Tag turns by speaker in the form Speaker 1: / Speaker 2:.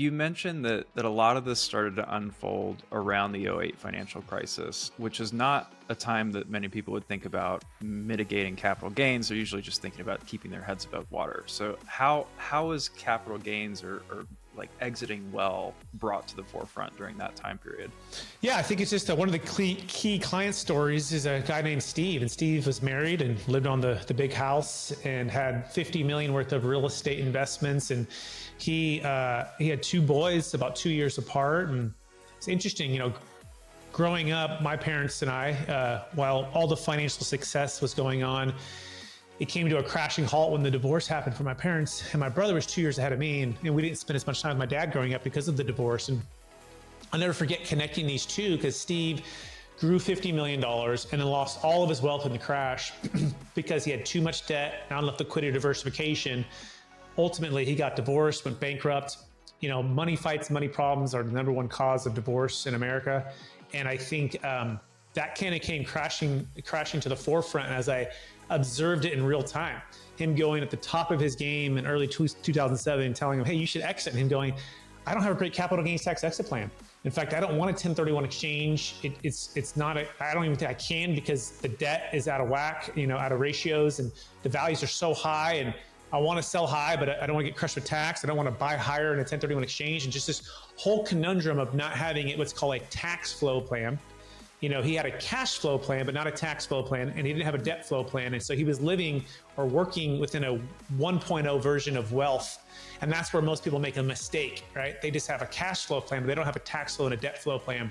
Speaker 1: You mentioned that a lot of this started to unfold around the '08 financial crisis, which is not a time that many people would think about mitigating capital gains. They're usually just thinking about keeping their heads above water. So how is capital gains or like exiting well brought to the forefront during that time period?
Speaker 2: Yeah, I think it's just one of the key client stories is a guy named Steve. And Steve was married and lived on the big house and had 50 million worth of real estate investments. And he had two boys about 2 years apart. And it's interesting, growing up, my parents and I, while all the financial success was going on, it came to a crashing halt when the divorce happened for my parents. And my brother was 2 years ahead of me. And we didn't spend as much time with my dad growing up because of the divorce. And I'll never forget connecting these two, because Steve grew $50 million and then lost all of his wealth in the crash because he had too much debt, not enough liquidity diversification. Ultimately, he got divorced, went bankrupt. Money fights, money problems are the number one cause of divorce in America. And I think that kind of came crashing to the forefront as I observed it in real time. Him going at the top of his game in early 2007, telling him, hey, you should exit. And him going, I don't have a great capital gains tax exit plan. In fact, I don't want a 1031 exchange. It's not I don't even think I can, because the debt is out of whack, out of ratios, and the values are so high, and I want to sell high, but I don't want to get crushed with tax. I don't want to buy higher in a 1031 exchange, and just this whole conundrum of not having what's called a tax flow plan. He had a cash flow plan, but not a tax flow plan, and he didn't have a debt flow plan. And so he was living or working within a 1.0 version of wealth. And that's where most people make a mistake, right? They just have a cash flow plan, but they don't have a tax flow and a debt flow plan.